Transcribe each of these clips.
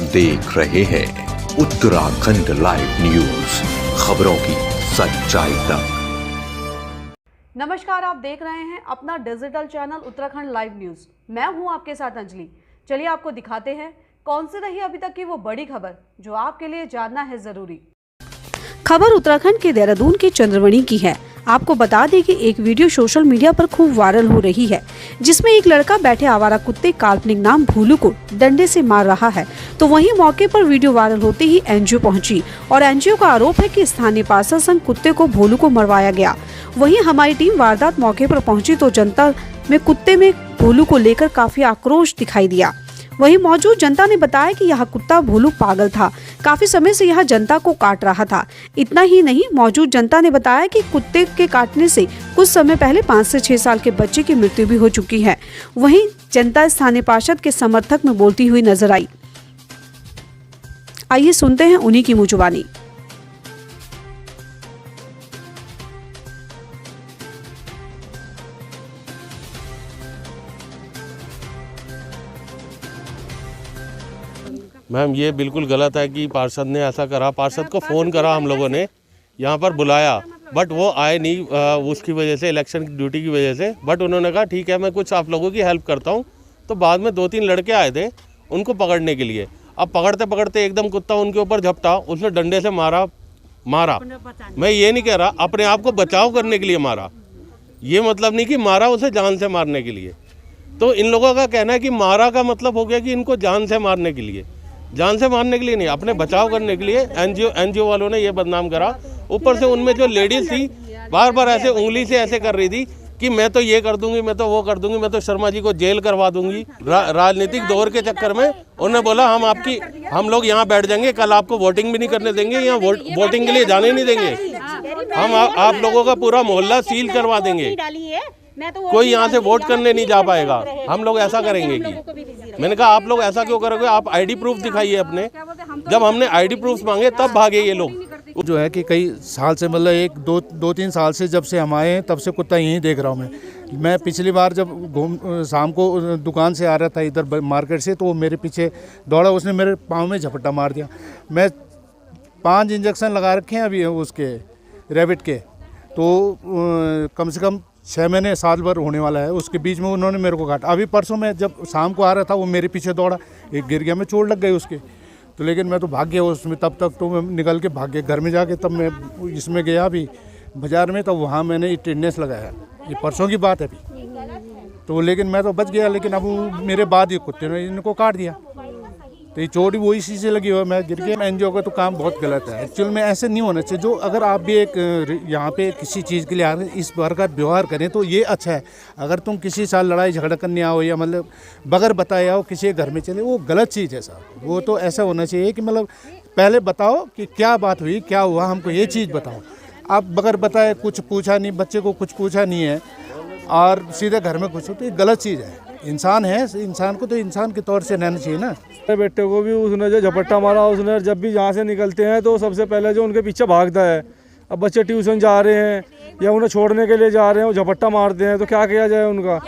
देख रहे हैं उत्तराखंड लाइव न्यूज, खबरों की सच्चाई तक। नमस्कार, आप देख रहे हैं अपना digital channel Uttarakhand live news. मैं हूं आपके साथ अंजलि। चलिए आपको दिखाते हैं कौन सी रही अभी तक की वो बड़ी खबर जो आपके लिए जानना है जरूरी। खबर उत्तराखंड के देहरादून के चंद्रमणि की है। आपको बता दें कि एक वीडियो सोशल मीडिया पर खूब वायरल हो रही है, जिसमें एक लड़का बैठे आवारा कुत्ते काल्पनिक नाम भूलू को डंडे से मार रहा है। तो वहीं मौके पर वीडियो वायरल होते ही एनजीओ पहुंची और एनजीओ का आरोप है कि स्थानीय पार्षद संग कुत्ते को भोलू को मरवाया गया। वहीं हमारी टीम वारदात मौके पर पहुंची तो जनता में कुत्ते में भोलू को लेकर काफी आक्रोश दिखाई दिया। वहीं मौजूद जनता ने बताया कि यह कुत्ता भोलू पागल था, काफी समय से यह जनता को काट रहा था। इतना ही नहीं, मौजूद जनता ने बताया कि कुत्ते के काटने से कुछ समय पहले 5 से 6 साल के बच्चे की मृत्यु भी हो चुकी है। वहीं जनता स्थानीय पार्षद के समर्थक में बोलती हुई नजर आई। आइए सुनते हैं उन्हीं की मुंह जुबानी। मैम, ये बिल्कुल गलत है कि पार्षद ने ऐसा करा। पार्षद को फ़ोन करा, हम लोगों ने यहाँ पर बुलाया, बट वो आए नहीं उसकी वजह से, इलेक्शन की ड्यूटी की वजह से। बट उन्होंने कहा ठीक है, मैं कुछ आप लोगों की हेल्प करता हूँ। तो बाद में 2-3 लड़के आए थे उनको पकड़ने के लिए। अब पकड़ते पकड़ते एकदम कुत्ता उनके ऊपर झपटा, उसने डंडे से मारा। मैं ये नहीं कह रहा, अपने आप को बचाव करने के लिए मारा। ये मतलब नहीं कि मारा उसे जान से मारने के लिए। तो इन लोगों का कहना है कि मारा का मतलब हो गया कि इनको जान से मारने के लिए। जान से मारने के लिए नहीं, अपने बचाव करने के लिए एनजीओ वालों ने ये बदनाम करा। ऊपर से उनमें जो लेडीज थी बार बार ऐसे उंगली से ऐसे कर रही थी कि मैं तो ये कर दूंगी, मैं तो वो कर दूंगी, मैं तो शर्मा जी को जेल करवा दूंगी। राजनीतिक दौर के चक्कर में उन्होंने बोला हम लोग यहाँ बैठ जाएंगे, कल आपको वोटिंग भी नहीं करने देंगे, यहाँ वोटिंग के लिए जाने नहीं देंगे, हम आप लोगों का पूरा मोहल्ला सील करवा देंगे, कोई यहाँ से वोट करने नहीं जा पाएगा। हम लोग ऐसा करेंगे कि मैंने कहा आप लोग ऐसा क्यों करोगे, आप आईडी प्रूफ दिखाइए अपने। जब हमने आईडी प्रूफ मांगे तब भागे ये लोग। जो है कि कई साल से, मतलब 2-3 साल से जब से हम आए हैं तब से कुत्ता यहीं देख रहा हूँ मैं पिछली बार जब शाम को दुकान से आ रहा था इधर मार्केट से, तो वो मेरे पीछे दौड़ा, उसने मेरे पाँव में झपट्टा मार दिया। मैं 5 इंजेक्शन लगा रखे हैं अभी उसके रैबिट के, तो कम से कम 6 महीने 1 साल भर होने वाला है। उसके बीच में उन्होंने मेरे को काटा। अभी परसों में जब शाम को आ रहा था वो मेरे पीछे दौड़ा, एक गिर गया, मैं चोट लग गई उसके, तो लेकिन मैं तो भाग गया उसमें। तब तक तो मैं निकल के भाग गया घर में जाके। तब मैं इसमें गया अभी बाज़ार में, तब वहाँ मैंने टेनिस लगाया। ये परसों की बात है अभी तो, लेकिन मैं तो बच गया। लेकिन अब मेरे बाद ये कुत्ते ने इनको काट दिया, तो ये चोट भी वही चीज़ से लगी हुई, मैं गिर गया। एनजीओ का तो काम बहुत गलत है एक्चुअल में, ऐसे नहीं होना चाहिए। जो अगर आप भी एक यहाँ पे किसी चीज़ के लिए आ रहे हैं, इस बार का व्यवहार करें तो ये अच्छा है। अगर तुम किसी साल लड़ाई झगड़ा करने आओ या मतलब बगैर बताए आओ किसी के घर में चले, वो गलत चीज़ है साहब। वो तो ऐसा होना चाहिए कि मतलब पहले बताओ कि क्या बात हुई, क्या हुआ, हमको ये चीज़ बताओ। आप बगैर बताए कुछ पूछा नहीं, बच्चे को कुछ पूछा नहीं है और सीधे घर में घुसो, तो ये गलत चीज़ है। इंसान है, इंसान को तो इंसान के तौर से रहना चाहिए ना। बेटे को भी उसने जो झपट्टा मारा, उसने जब भी यहाँ से निकलते हैं तो सबसे पहले जो उनके पीछे भागता है। अब बच्चे ट्यूशन जा रहे हैं या उन्हें छोड़ने के लिए जा रहे हैं, वो झपट्टा मारते हैं, तो क्या किया जाए उनका।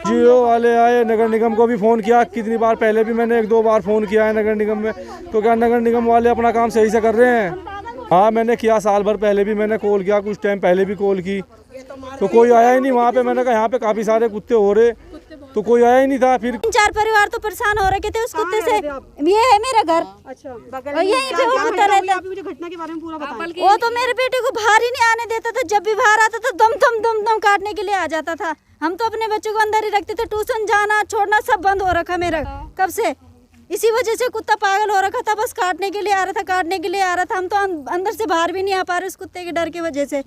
जियो वाले आए, नगर निगम को भी फ़ोन किया कितनी बार, पहले भी मैंने 1-2 बार फ़ोन किया है नगर निगम में, तो क्या नगर निगम वाले अपना काम सही से कर रहे हैं। हाँ, मैंने किया, साल भर पहले भी मैंने कॉल किया, कुछ टाइम पहले भी कॉल की, तो कोई आया ही नहीं वहाँ पे। मैंने कहा यहाँ पे काफ़ी सारे कुत्ते हो रहे, तो कोई आया ही नहीं था। फिर 4 परिवार तो परेशान हो रखे थे उस कुत्ते से। ये है मेरा घर, अच्छा, और यहीं पे वो कुत्ता रहता। मुझे घटना के बारे में पूरा बताएं। वो तो मेरे बेटे को बाहर ही नहीं आने देता था, जब भी बाहर आता था दम दम दम दम काटने के लिए आ जाता था। हम तो अपने बच्चों को अंदर ही रखते थे, ट्यूशन जाना छोड़ना सब बंद हो रखा मेरा कब से। इसी वजह से कुत्ता पागल हो रखा था, बस काटने के लिए आ रहा था, काटने के लिए आ रहा था। हम तो अंदर से बाहर भी नहीं आ पा रहे उस कुत्ते के डर की वजह से।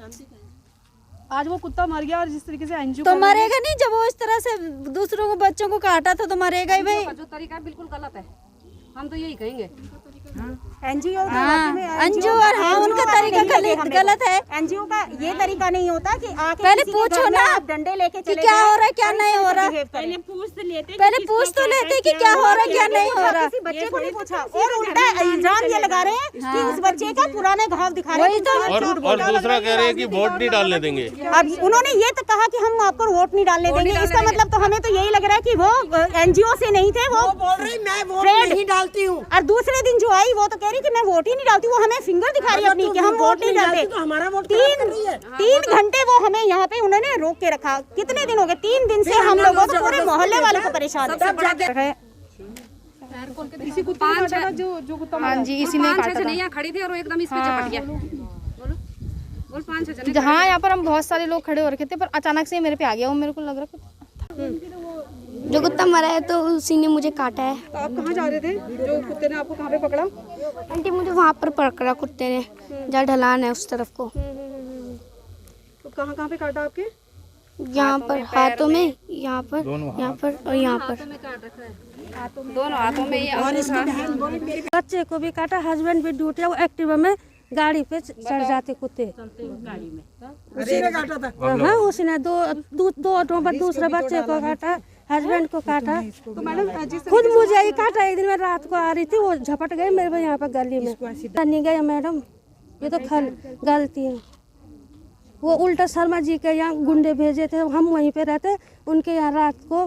आज वो कुत्ता मर गया, और जिस तरीके से एनजीओ तो मरेगा नहीं, जब वो इस तरह से दूसरों को बच्चों को काटा था तो मरेगा ही भाई। जो तरीका बिल्कुल गलत है, हम तो यही कहेंगे। एनजीओ एनजीओ और हाँ उनका तरीका गलत है। एनजीओ का ये तरीका नहीं होता कि आके पहले किसी के पूछो घर में ना आप डंडे लेके कि चले क्या जाओ, हो रहा है क्या नहीं हो रहा। पहले पूछ तो लेते, पहले पूछ तो लेते कि क्या हो रहा है क्या नहीं हो रहा। किसी बच्चे को नहीं पूछा और उल्टा इल्जाम ये लगा रहे हैं कि उस बच्चे का पुराने घाव दिखा रहे हैं। और दूसरा कह रहे हैं कि वोट नहीं डालने देंगे। अब उन्होंने ये तो कहा कि हम आपको वोट नहीं डालने देंगे, इसका मतलब तो हमें तो यही लग रहा है कि वो एनजीओ से नहीं थे, वो बोल रही मैं वोट नहीं डालती हूँ। और दूसरे दिन जो आई वो तो कह रही कि मैं वोट ही नहीं डालती, वो हमें फिंगर दिखा रही है अपनी कि हम वोट नहीं डालते। तो हमारा वोट 3 घंटे वो हमें यहाँ पे उन्होंने रोक के रखा। कितने दिन हो गए? 3 दिन से हम लोगों को पूरे मोहल्ले वालों को परेशान है। इसी कुत्ते ने काटा था जो कुत्ता हाँ जी इसी ने काटा था। यहाँ खड़े थे और एकदम इस पे चपट गया। बोल 5-6 जने। हाँ यहाँ पर हम बहुत सारे लोग खड़े हो रखे थे पर अचानक से मेरे पे आ गया। वो मेरे को लग रहा जो कुत्ता मरा है तो उसी ने मुझे काटा है। तो आप कहाँ जा रहे थे? जो कुत्ते ने आपको कहाँ पे पकड़ा? आंटी मुझे वहाँ पर पकड़ा कुत्ते ने, जहाँ ढलान है उस तरफ को। तो कहाँ पे काटा आपके? यहाँ पर हाथों में, यहाँ पर और यहाँ पर। दोनों हाथों में। बच्चे को भी काटा, हस्बैंड भी ड्यूटी, वो एक्टिवा में गाड़ी पे चढ़ जाते कुत्ते। उसी ने काटा था? हाँ उसने दो दूसरे बच्चे को काटा, हस्बैंड को काटा। तो मैडम खुद मुझे ही काटा। एक दिन मैं रात को आ रही थी, वो झपट गए मेरे यहाँ पर गली में। नहीं गया मैडम, ये तो गलती है। वो उल्टा शर्मा जी के यहाँ गुंडे भेजे थे, हम वहीं पे रहते। उनके यहाँ रात को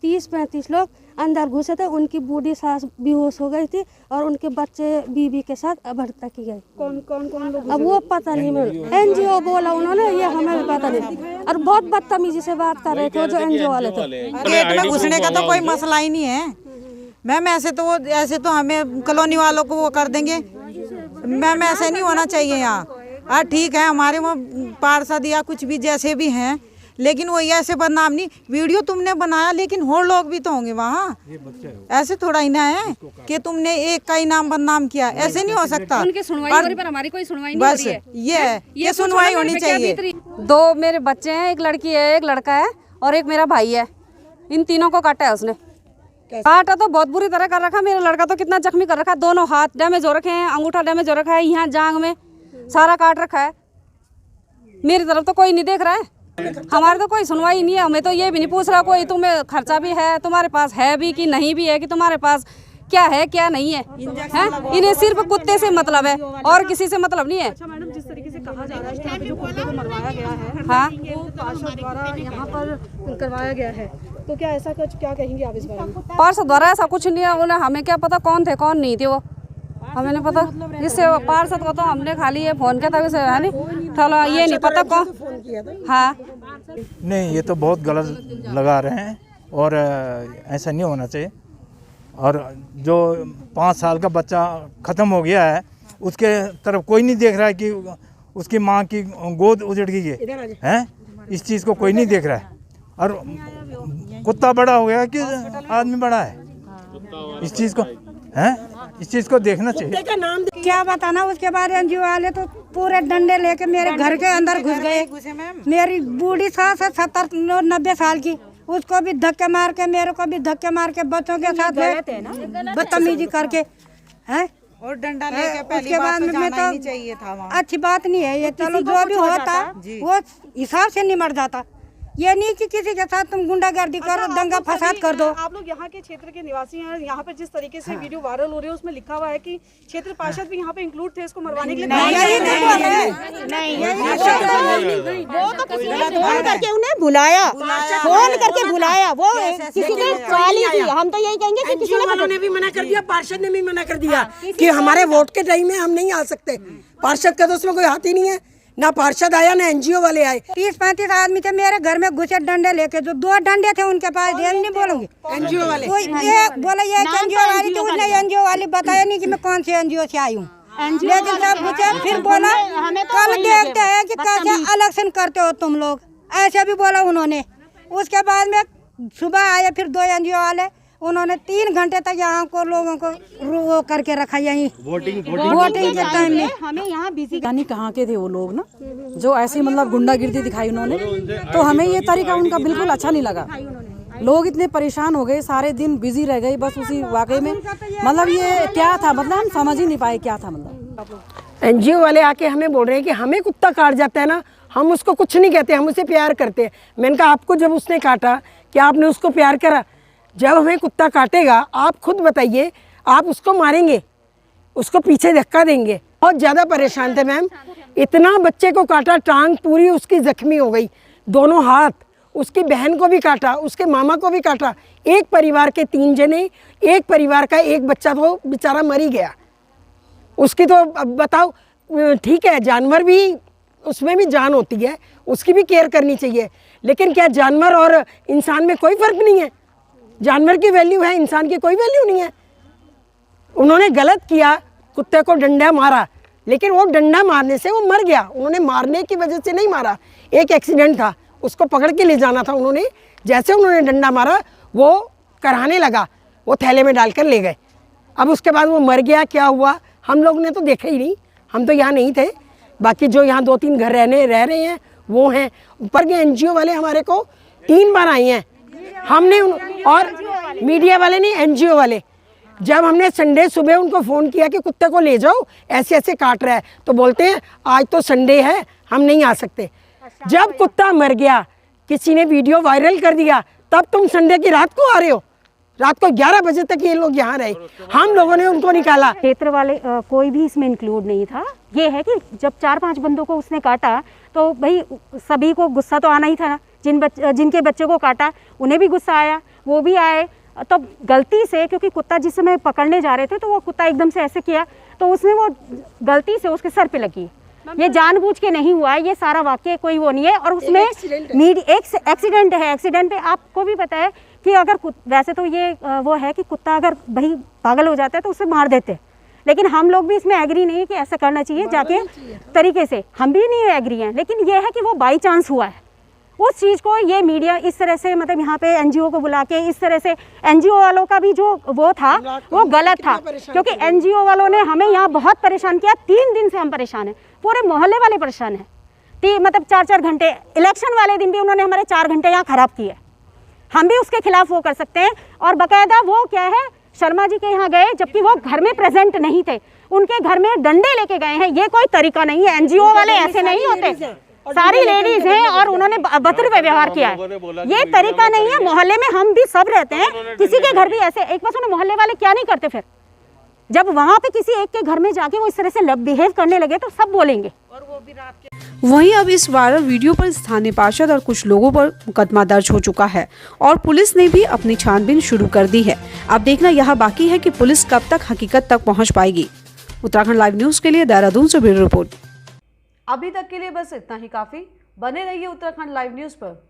30-35 लोग अंदर घुसे थे। उनकी बूढ़ी सास बेहोश हो गई थी और उनके बच्चे बीबी के साथ अभद्रता की गई। कौन लोग? अब वो पता नहीं, मैं एनजीओ बोला उन्होंने, ये हमें भी पता नहीं। और बहुत बदतमीजी से बात कर रहे थे जो एनजीओ वाले थे। गेट में घुसने का तो कोई मसला ही नहीं है मैम। ऐसे तो हमें कॉलोनी वालों को वो कर देंगे मैम। ऐसे नहीं होना चाहिए यहाँ। ठीक है हमारे वो पार्षद या कुछ भी जैसे भी हैं, लेकिन वो ऐसे बदनाम नहीं। वीडियो तुमने बनाया लेकिन और लोग भी तो होंगे वहाँ। ऐसे थोड़ा ही ना है कि तुमने एक का ही नाम बदनाम किया, ऐसे नहीं हो सकता। उनकी सुनवाई हो रही पर हमारी कोई सुनवाई नहीं हो रही है। बस ये सुनवाई होनी चाहिए। 2 मेरे बच्चे हैं, एक लड़की है, एक लड़का है और एक मेरा भाई है। इन तीनों को काटा है उसने। काटा तो बहुत बुरी तरह कर रखा। मेरा लड़का तो कितना जख्मी कर रखा है, दोनों हाथ डैमेज हो रखे हैं, अंगूठा डैमेज हो रखा है, यहाँ जांग में सारा काट रखा है। मेरी तरफ तो कोई नहीं देख रहा है। हमारे तो कोई सुनवाई नहीं है। हमें तो ये भी नहीं पूछ रहा कोई तुम्हें खर्चा भी है, तुम्हारे पास है भी कि नहीं भी है, कि तुम्हारे पास क्या है क्या नहीं है, इन्हें सिर्फ कुत्ते से मतलब है और किसी से मतलब नहीं है। अच्छा मैडम, जिस तरीके से कहा जा रहा है कि जो कुत्ते को मरवाया गया है, हाँ वो पार्षद द्वारा यहाँ पर करवाया गया है, तो क्या ऐसा कुछ क्या कहेंगे आप इस बारे में? पार्षद द्वारा ऐसा कुछ नहीं है। उन्हें हमें क्या पता कौन थे कौन नहीं थे, वो हमें नहीं पता। जिससे पार्षद को तो हमने खाली ये फोन किया था वैसे है नहीं, थोड़ा ये नहीं पता कौन। हाँ नहीं ये तो बहुत गलत लगा रहे हैं और ऐसा नहीं होना चाहिए। और जो 5 साल का बच्चा ख़त्म हो गया है उसके तरफ कोई नहीं देख रहा है कि उसकी माँ की गोद उजड़ गई है। इस चीज़ को कोई नहीं देख रहा है। और कुत्ता बड़ा हो गया कि आदमी बड़ा है, इस चीज़ को इस चीज़ को देखना चाहिए। क्या बताना। उसके बाद एनजीओ वाले तो पूरे डंडे लेके मेरे घर के अंदर घुस गए। मेरी बूढ़ी सास है 70-90 साल की, उसको भी धक्के मार के, मेरे को भी धक्के मार के, बच्चों के साथ बदतमीजी करके है। और डंडा लेके पहली बात तो जाना ही नहीं चाहिए था वहाँ। अच्छी बात नहीं है ये। चलो जो भी होता वो हिसाब से निमट जाता। ये नहीं कि किसी के साथ तुम गुंडागर्दी करो, दंगा फसाद कर दो। आप लोग यहाँ के क्षेत्र के निवासी हैं। यहाँ पर जिस तरीके से वीडियो वायरल हो रही है उसमें लिखा हुआ है कि क्षेत्र पार्षद भी यहाँ पे इंक्लूड थे इसको मरवाने के लिए। वो तो फोन करके उन्हें बुलाया, फोन करके बुलाया। वो किसी ने गाली दी। हम तो यही कहेंगे कि किसी ने भी मना कर दिया, पार्षद ने भी मना कर दिया कि हमारे वोट के टाइम में हम नहीं आ सकते। पार्षद का तो उसमें कोई हाथ ही नहीं है, ना पार्षद आया ना एनजीओ वाले आए। 30-35 आदमी थे मेरे घर में घुसे डंडे लेके। जो 2 डंडे थे उनके पास, नहीं बोलूंगी एनजीओ वाले। ये बोला ये एनजीओ वाली थी, उसने एनजीओ वाली बताया नहीं कि मैं कौन से एनजीओ से आई हूँ। लेकिन जब पूछे फिर बोला कल देखते हैं कि कैसे इलेक्शन करते हो तुम लोग, ऐसे भी बोला उन्होंने। उसके बाद में सुबह आए फिर 2 एनजीओ वाले, उन्होंने 3 घंटे तक यहाँ को लोगों को वो करके रखा यहीं वोटिंग के टाइम में। हमें यहाँ बिजी जानी कहाँ के थे वो लोग ना, जो ऐसी मतलब गुंडागिर्दी दिखाई उन्होंने, तो हमें ये तरीका उनका बिल्कुल अच्छा नहीं लगा। लोग इतने परेशान हो गए, सारे दिन बिजी रह गए बस उसी वाकई में। मतलब ये क्या था, मतलब हम समझ ही नहीं पाए क्या था। मतलब एनजीओ वाले आके हमें बोल रहे हैं कि हमें कुत्ता काट जाता है ना, हम उसको कुछ नहीं कहते, हम उसे प्यार करते हैं। मैंने कहा आपको जब उसने काटा क्या आपने उसको प्यार करा? जब हमें कुत्ता काटेगा आप खुद बताइए, आप उसको मारेंगे, उसको पीछे धक्का देंगे? बहुत ज़्यादा परेशान थे मैम, इतना बच्चे को काटा, टांग पूरी उसकी जख्मी हो गई, दोनों हाथ, उसकी बहन को भी काटा, उसके मामा को भी काटा। एक परिवार के 3 जने, एक परिवार का एक बच्चा तो बेचारा मर ही गया। उसकी तो अब बताओ, ठीक है जानवर भी, उसमें भी जान होती है, उसकी भी केयर करनी चाहिए, लेकिन क्या जानवर और इंसान में कोई फ़र्क नहीं है? जानवर की वैल्यू है, इंसान की कोई वैल्यू नहीं है। उन्होंने गलत किया, कुत्ते को डंडा मारा, लेकिन वो डंडा मारने से वो मर गया। उन्होंने मारने की वजह से नहीं मारा, एक एक्सीडेंट था, उसको पकड़ के ले जाना था उन्होंने। जैसे उन्होंने डंडा मारा वो कराने लगा, वो थैले में डालकर ले गए। अब उसके बाद वो मर गया, क्या हुआ हम लोग ने तो देखा ही नहीं, हम तो यहाँ नहीं थे। बाकी जो यहाँ 2-3 घर रह रहे हैं वो हैं। ऊपर के एनजीओ वाले हमारे को 3 बार आए हैं, हमने और मीडिया वाले नहीं, एनजीओ वाले। जब हमने संडे सुबह उनको फ़ोन किया कि कुत्ते को ले जाओ, ऐसे ऐसे काट रहा है, तो बोलते हैं आज तो संडे है हम नहीं आ सकते। जब कुत्ता मर गया, किसी ने वीडियो वायरल कर दिया, तब तुम संडे की रात को आ रहे हो। रात को 11 बजे तक ये लोग यहाँ रहे, हम लोगों ने उनको निकाला। क्षेत्र वाले कोई भी इसमें इंक्लूड नहीं था। ये है कि जब 4-5 बंदों को उसने काटा तो भाई सभी को गुस्सा तो आना ही था ना। जिनके बच्चे को काटा उन्हें भी गुस्सा आया, वो भी आए। तो गलती से, क्योंकि कुत्ता जिस समय पकड़ने जा रहे थे तो वो कुत्ता एकदम से ऐसे किया तो उसने वो गलती से उसके सर पे लगी। ये जानबूझ के नहीं हुआ है, ये सारा वाक्य कोई वो नहीं है। और उसमें एक एक्सीडेंट है। एक्सीडेंट पे आपको भी पता है कि अगर वैसे तो ये वो है कि कुत्ता अगर भाई पागल हो जाता है तो उसे मार देते, लेकिन हम लोग भी इसमें एग्री नहीं है कि ऐसा करना चाहिए जाके तरीके से, हम भी नहीं एग्री हैं। लेकिन ये है कि वो बाई चांस हुआ है, उस चीज़ को ये मीडिया इस तरह से, मतलब यहाँ पे एनजीओ को बुला के इस तरह से, एनजीओ वालों का भी जो वो था वो गलत था। क्योंकि एनजीओ वालों ने हमें यहाँ बहुत परेशान किया, 3 दिन से हम परेशान हैं, पूरे मोहल्ले वाले परेशान हैं। मतलब 4-4 घंटे, इलेक्शन वाले दिन भी उन्होंने हमारे 4 घंटे यहाँ ख़राब किए। हम भी उसके खिलाफ वो कर सकते हैं। और बाकायदा वो क्या है, शर्मा जी के यहाँ गए जबकि वो घर में प्रेजेंट नहीं थे, उनके घर में डंडे लेके गए हैं। ये कोई तरीका नहीं है, एनजीओ वाले ऐसे नहीं होते, सारी लेडीज हैं और उन्होंने भद्र व्यवहार किया है। ये तरीका नहीं है। मोहल्ले में हम भी सब रहते हैं, किसी के घर भी ऐसे एक बार सुनो, मोहल्ले वाले क्या नहीं करते फिर जब वहाँ पे किसी एक के घर में जाके वो इस तरह से बिहेव करने लगे तो सब बोलेंगे। वहीं अब इस वायरल वीडियो पर स्थानीय पार्षद और कुछ लोगों पर मुकदमा दर्ज हो चुका है और पुलिस ने भी अपनी छानबीन शुरू कर दी है। अब देखना यह बाकी है कि पुलिस कब तक हकीकत तक पहुंच पाएगी। उत्तराखंड लाइव न्यूज के लिए देहरादून से ब्यूरो रिपोर्ट। अभी तक के लिए बस इतना ही काफी। बने रहिए उत्तराखंड लाइव न्यूज पर।